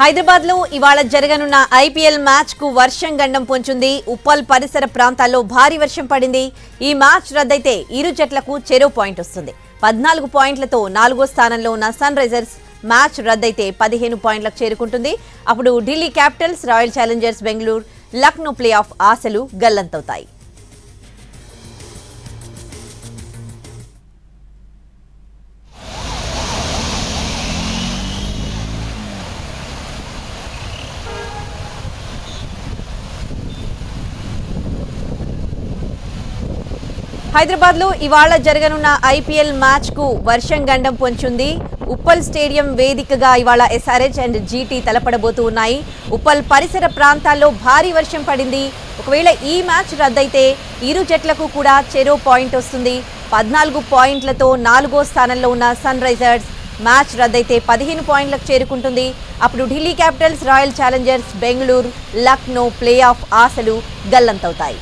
హైదరాబాద్ లో ఇవాళ జరగనున్న ఐపీఎల్ మ్యాచ్ కు వర్షం గండం పొంచుంది. ఉప్పల్ పరిసర ప్రాంతాల్లో భారీ వర్షం పడింది. ఈ మ్యాచ్ రద్దయితే ఇరు జట్లకు చెరో పాయింట్ వస్తుంది. 14 పాయింట్లతో 4వ స్థానంలో ఉన్న సన్ రైజర్స్ మ్యాచ్ రద్దయితే 15 పాయింట్లకు చేరుకుంటుంది. అప్పుడు Delhi Capitals, royal Challengers Bengaluru, Lucknow play of ఆశలు గల్లంతవుతాయి. హైదరాబాద్ లో ఇవాళ జరగనున్న ఐపీఎల్ మ్యాచ్ కు వర్షం గండం పొంచుంది. ఉప్పల్ స్టేడియం వేదికగా ఇవాళ ఎస్ఆర్హెచ్ అండ్ జీటీ తలపడబోతూ ఉన్నాయి. ఉప్పల్ పరిసర ప్రాంతాల్లో భారీ వర్షం పడింది. ఒకవేళ ఈ మ్యాచ్ రద్దయితే ఇరు జట్లకు కూడా చెరో పాయింట్ వస్తుంది. 14 పాయింట్లతో 4వ స్థానంలో ఉన్న సన్ రైజర్స్ మ్యాచ్ రద్దయితే 15 పాయింట్లకు చేరుకుంటుంది. అప్పుడు Delhi Capitals, royal Challengers Bengaluru, Lucknow play of ఆశలు గల్లంతవుతాయి.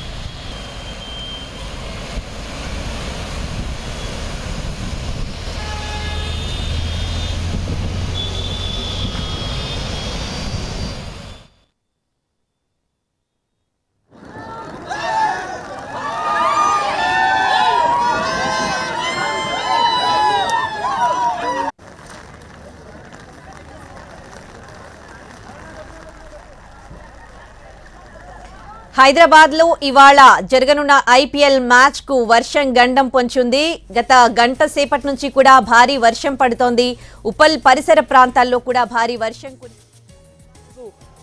హైదరాబాద్ లో ఇవాళ జరగనున్న ఐపీఎల్ మ్యాచ్ కు వర్షం గండం పొంచుంది. గత గంట సేపటి నుంచి కూడా భారీ వర్షం పడుతోంది. ఉప్పల్ పరిసర ప్రాంతాల్లో కూడా భారీ వర్షం.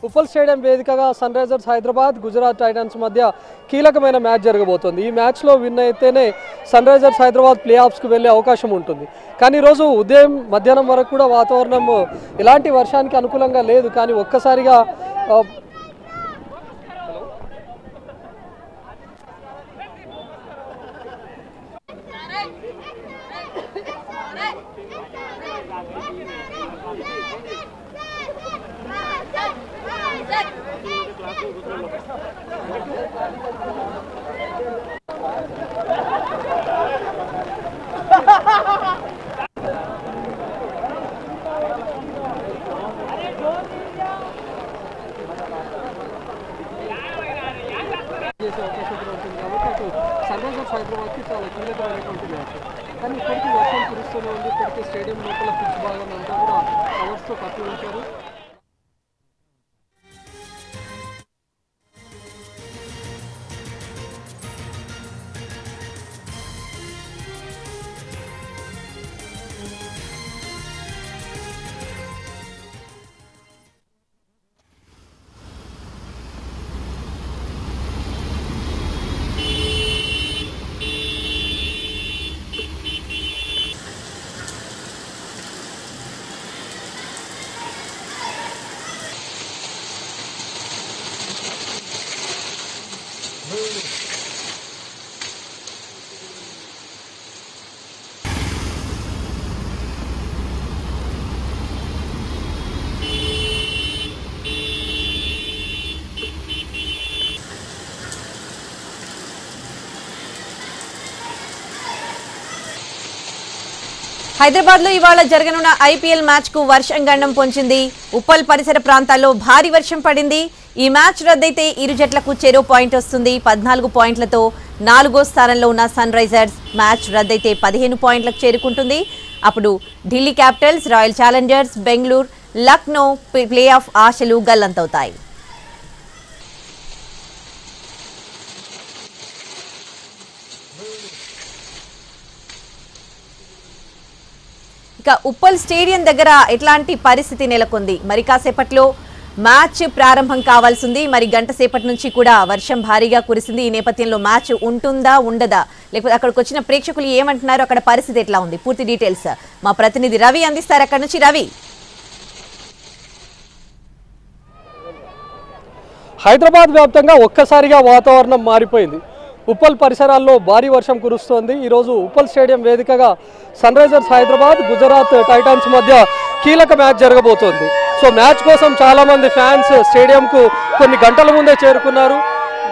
ఉప్పల్ స్టేడియం వేదికగా Sunrisers Hyderabad, Gujarat Titans మధ్య కీలకమైన మ్యాచ్ జరగబోతోంది. ఈ మ్యాచ్లో విన్ అయితేనే సన్ రైజర్స్ హైదరాబాద్ ప్లే ఆఫ్స్కి వెళ్ళే అవకాశం ఉంటుంది. కానీ ఈరోజు ఉదయం మధ్యాహ్నం వరకు కూడా వాతావరణం ఎలాంటి వర్షానికి అనుకూలంగా లేదు. కానీ ఒక్కసారిగా సన్ రైజర్స్ హైదరాబాద్కి చాలా కీలకమైనటువంటి మ్యాచ్. కానీ ఇప్పటికీ వర్షం కురుస్తూనే ఉంది. ఇప్పటికీ స్టేడియం లోపల పిచ్ భాగం అంతా కూడా కవర్స్తో కప్పి ఉంచారు. హైదరాబాద్ లో ఇవాళ జరగనున్న ఐపీఎల్ మ్యాచ్ కు వర్షం గండం పొంచింది. ఉప్పల్ పరిసర ప్రాంతాల్లో భారీ వర్షం పడింది. ఈ మ్యాచ్ రద్దయితే ఇరు జట్లకు చెరో పాయింట్ వస్తుంది. 14 పాయింట్లతో 4వ స్థానంలో ఉన్న సన్ రైజర్స్ మ్యాచ్ రద్దయితే 15 పాయింట్లకు చేరుకుంటుంది. అప్పుడు Delhi Capitals, royal Challengers Bengaluru, Lucknow play of ఆశలు గల్లంతవుతాయి. ఇక ఉప్పల్ స్టేడియం దగ్గర ఎట్లాంటి పరిస్థితి నెలకొంది? మరి కాసేపట్లో మ్యాచ్ ప్రారంభం కావాల్సింది. మరి గంట సేపటి నుంచి కూడా వర్షం భారీగా కురిసింది. ఈ నేపథ్యంలో మ్యాచ్ ఉంటుందా ఉండదా, లేకపోతే అక్కడికి వచ్చిన ప్రేక్షకులు ఏమంటున్నారు, అక్కడ పరిస్థితి ఎట్లా ఉంది, పూర్తి డీటెయిల్స్ మా ప్రతినిధి రవి అందిస్తారు. అక్కడ నుంచి రవి. హైదరాబాద్ వ్యాప్తంగా ఒక్కసారిగా వాతావరణం మారిపోయింది. ఉప్పల్ పరిసరాల్లో భారీ వర్షం కురుస్తోంది. ఈరోజు ఉప్పల్ స్టేడియం వేదికగా Sunrisers Hyderabad, Gujarat Titans మధ్య కీలక మ్యాచ్ జరగబోతోంది. సో మ్యాచ్ కోసం చాలామంది ఫ్యాన్స్ స్టేడియంకు కొన్ని గంటల ముందే చేరుకున్నారు.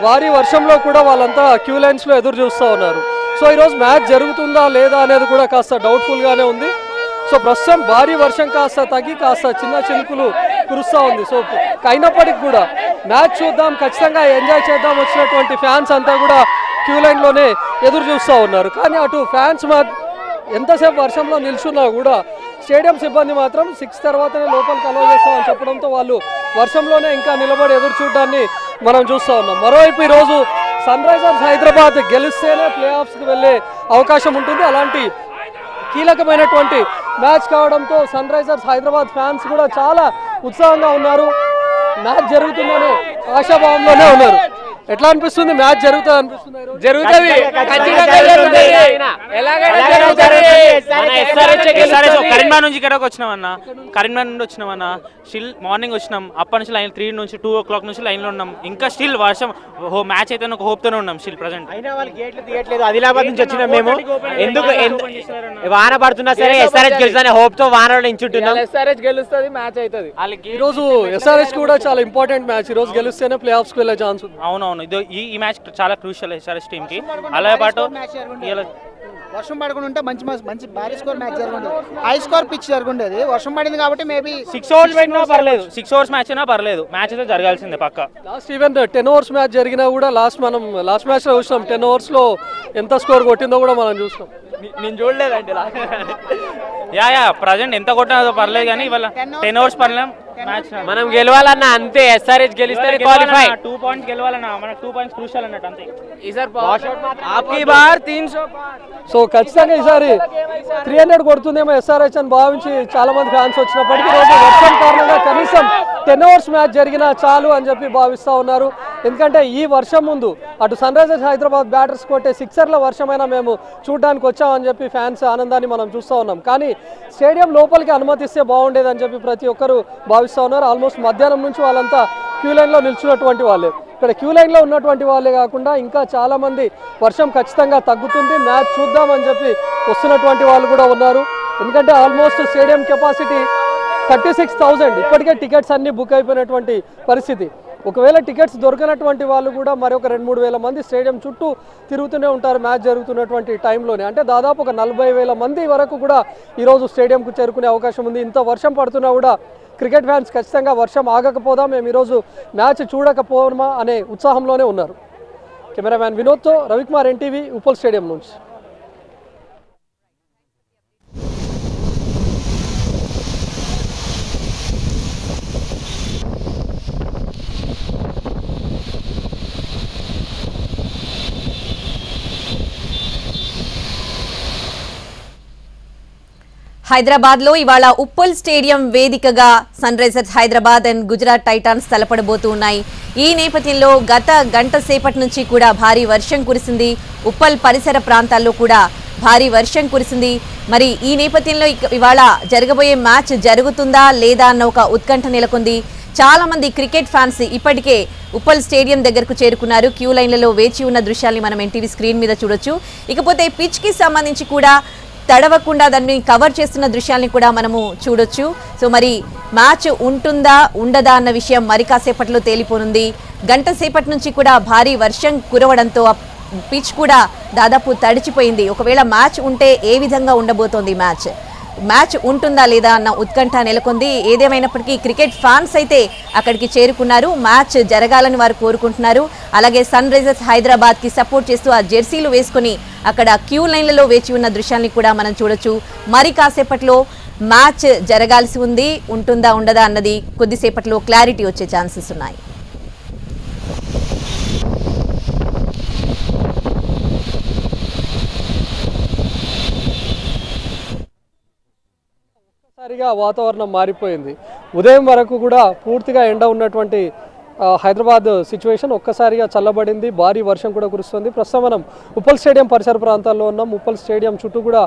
భారీ వర్షంలో కూడా వాళ్ళంతా క్యూ లైన్స్లో ఎదురు చూస్తూ ఉన్నారు. సో ఈరోజు మ్యాచ్ జరుగుతుందా లేదా అనేది కూడా కాస్త డౌట్ఫుల్గానే ఉంది. సో ప్రస్తుతం భారీ వర్షం కాస్త తగ్గి కాస్త చిన్న చినుకులు కురుస్తూ ఉంది. సో అయినప్పటికీ కూడా మ్యాచ్ చూద్దాం, ఖచ్చితంగా ఎంజాయ్ చేద్దాం వచ్చినటువంటి ఫ్యాన్స్ అంతా కూడా క్యూ లైన్లోనే ఎదురు చూస్తూ ఉన్నారు. కానీ అటు ఫ్యాన్స్ ఎంతసేపు వర్షంలో నిల్చున్నా కూడా స్టేడియం సిబ్బంది మాత్రం 6 తర్వాతనే లోపలికి అలౌ చేస్తామని చెప్పడంతో వాళ్ళు వర్షంలోనే ఇంకా నిలబడి ఎదురు చూడడాన్ని మనం చూస్తూ ఉన్నాం. మరోవైపు ఈరోజు సన్ రైజర్స్ హైదరాబాద్ గెలిస్తేనే ప్లే ఆఫ్స్కి వెళ్ళే అవకాశం ఉంటుంది. అలాంటి కీలకమైనటువంటి మ్యాచ్ కావడంతో సన్ రైజర్స్ హైదరాబాద్ ఫ్యాన్స్ కూడా చాలా ఉత్సాహంగా ఉన్నారు. మ్యాచ్ జరుగుతుందనే ఆశాభావంలోనే ఉన్నారు. ఎట్లా అనిపిస్తుంది? మ్యాచ్ జరుగుతుంది అనిపిస్తుంది? కరీంనగర్ నుంచి ఇక్కడికి వచ్చినామన్నా, కరీంనగర్ నుండి వచ్చినామన్నా. స్టిల్ మార్నింగ్ వచ్చినాం, అప్పటి నుంచి లైన్ 3 నుంచి 2 o'clock నుంచి లైన్ లో ఉన్నాం. ఇంకా స్టిల్ వర్షం మ్యాచ్ అయితే ఒక హోప్ తోనే ఉన్నాం. స్టిల్ ప్రెసెంట్ ఆదిలాబాద్ నుంచి వచ్చినాం మేము. ఎందుకు వాన పడుతున్నా సరే ఎస్ఆర్హెచ్ గెలుస్తుందనే హోప్ తో వానలో నించుంటున్నాం. ఎస్ఆర్హెచ్ గెలుస్తుంది, మ్యాచ్ అవుతుంది. ఈ రోజు ఎస్ఆర్హెచ్ కూడా చాలా ఇంపార్టెంట్ మ్యాచ్. ఈ రోజు గెలిస్తేనే ప్లే ఆఫ్స్ కి వెళ్ళే ఛాన్స్ ఉంది. అవునవును, ఈ మ్యాచ్ చాలా క్రూషియల్ ఎస్ఆర్హెచ్ టీమ్ కి. అలాగే పాటు వర్షం పడకుండా ఉంటే మంచి భారీ స్కోర్ మ్యాచ్ జరుగుతుంది. హై స్కోర్ పిచ్ జరుగుండేది. వర్షం పడింది కాబట్టి మేబీ 6 hours పెట్టినా పర్లేదు, 6 hours మ్యాచ్ అయినా పర్లేదు. మ్యాచ్ అయితే జరగాల్సిందే పక్క. లాస్ట్ ఈవెన్ 10 overs మ్యాచ్ జరిగినా కూడా మనం లాస్ట్ మ్యాచ్ లో చూసినాం. 10 overs లో ఎంత స్కోర్ కొట్టిందో కూడా మనం చూసినాం. నేను చూడలేదండి. యా ప్రజెంట్ ఎంత కొట్టినా పర్లేదు, కానీ ఇవాళ 10 overs పర్లేదు మ్యాచ్. మనం గెలవాలన్నా అంతే. ఎస్ఆర్హెచ్ గెలిస్తే క్వాలిఫై. 2 points గెలవాలన్నా, మనకు 2 points క్రూషియల్ అన్నట్టు అంతే. సో ఖచ్చితంగా ఈసారి 300 కొడుతుందేమో ఎస్ఆర్హెచ్ అని భావించి చాలా మంది ఫ్యాన్స్ వచ్చినప్పటికీ రోజు వర్షం కారణంగా కనీసం 10 overs మ్యాచ్ జరిగినా చాలు అని చెప్పి భావిస్తూ ఉన్నారు. ఎందుకంటే ఈ వర్షం ముందు అటు సన్ రైజర్స్ హైదరాబాద్ బ్యాటర్స్ కొట్టే సిక్సర్ల వర్షమైనా మేము చూడడానికి వచ్చామని చెప్పి ఫ్యాన్స్ ఆనందాన్ని మనం చూస్తూ ఉన్నాం. కానీ స్టేడియం లోపలికి అనుమతిస్తే బాగుండేదని చెప్పి ప్రతి ఒక్కరు భావిస్తూ ఉన్నారు. ఆల్మోస్ట్ మధ్యాహ్నం నుంచి వాళ్ళంతా క్యూ లైన్లో నిల్చున్నటువంటి వాళ్ళే. ఇక్కడ క్యూ లైన్లో ఉన్నటువంటి వాళ్ళే కాకుండా ఇంకా చాలామంది వర్షం ఖచ్చితంగా తగ్గుతుంది, మ్యాచ్ చూద్దామని చెప్పి వస్తున్నటువంటి వాళ్ళు కూడా ఉన్నారు. ఎందుకంటే ఆల్మోస్ట్ స్టేడియం కెపాసిటీ 36,000. ఇప్పటికే టికెట్స్ అన్నీ బుక్ అయిపోయినటువంటి పరిస్థితి. ఒకవేళ టికెట్స్ దొరకనటువంటి వాళ్ళు కూడా మరొక 2-3 వేల మంది స్టేడియం చుట్టూ తిరుగుతూనే ఉంటారు మ్యాచ్ జరుగుతున్నటువంటి టైంలోనే. అంటే దాదాపు ఒక 40,000 మంది వరకు కూడా ఈరోజు స్టేడియంకు చేరుకునే అవకాశం ఉంది. ఇంత వర్షం పడుతున్నా కూడా క్రికెట్ ఫ్యాన్స్ ఖచ్చితంగా వర్షం ఆగకపోదా, మేము ఈరోజు మ్యాచ్ చూడకపోవడమా అనే ఉత్సాహంలోనే ఉన్నారు. కెమెరామ్యాన్ వినోద్తో రవికుమార్, ఎన్టీవీ, ఉప్పల్ స్టేడియం నుంచి. హైదరాబాద్ లో ఇవాళ ఉప్పల్ స్టేడియం వేదికగా Sunrisers Hyderabad and Gujarat titans తలపడబోతూ ఉన్నాయి. ఈ నేపథ్యంలో గత గంట సేపటి నుంచి కూడా భారీ వర్షం కురిసింది. ఉప్పల్ పరిసర ప్రాంతాల్లో కూడా భారీ వర్షం కురిసింది. మరి ఈ నేపథ్యంలో ఇవాళ జరగబోయే మ్యాచ్ జరుగుతుందా లేదా అన్న ఒక ఉత్కంఠ నెలకొంది. చాలా మంది క్రికెట్ ఫ్యాన్స్ ఇప్పటికే ఉప్పల్ స్టేడియం దగ్గరకు చేరుకున్నారు. క్యూ లైన్లలో వేచి ఉన్న దృశ్యాల్ని మనం ఎన్టీవీ స్క్రీన్ మీద చూడొచ్చు. ఇకపోతే పిచ్ కి సంబంధించి కూడా తడవకుండా దాన్ని కవర్ చేస్తున్న దృశ్యాల్ని కూడా మనము చూడొచ్చు. సో మరి మ్యాచ్ ఉంటుందా ఉండదా అన్న విషయం మరి కాసేపట్లో తేలిపోనుంది. గంట సేపటి నుంచి కూడా భారీ వర్షం కురవడంతో పిచ్ కూడా దాదాపు తడిచిపోయింది. ఒకవేళ మ్యాచ్ ఉంటే ఏ విధంగా ఉండబోతోంది మ్యాచ్ ఉంటుందా లేదా అన్న ఉత్కంఠ నెలకొంది. ఏదేమైనప్పటికీ క్రికెట్ ఫ్యాన్స్ అయితే అక్కడికి చేరుకున్నారు. మ్యాచ్ జరగాలని వారు కోరుకుంటున్నారు. అలాగే సన్ రైజర్స్ హైదరాబాద్ కి సపోర్ట్ చేస్తూ ఆ జెర్సీలు వేసుకుని అక్కడ క్యూ లైన్లలో వేచి ఉన్న దృశ్యాన్ని కూడా మనం చూడొచ్చు. మరి కాసేపట్లో మ్యాచ్ జరగాల్సి ఉంది. ఉంటుందా ఉండదా అన్నది కొద్దిసేపట్లో క్లారిటీ వచ్చే ఛాన్సెస్ ఉన్నాయి. ఒక్కసారిగా వాతావరణం మారిపోయింది. ఉదయం వరకు కూడా పూర్తిగా ఎండ ఉన్నటువంటి హైదరాబాద్ సిచ్యువేషన్ ఒక్కసారిగా చల్లబడింది. భారీ వర్షం కూడా కురుస్తుంది. ప్రస్తుతం మనం ఉప్పల్ స్టేడియం పరిసర ప్రాంతాల్లో ఉన్నాం. ఉప్పల్ స్టేడియం చుట్టూ కూడా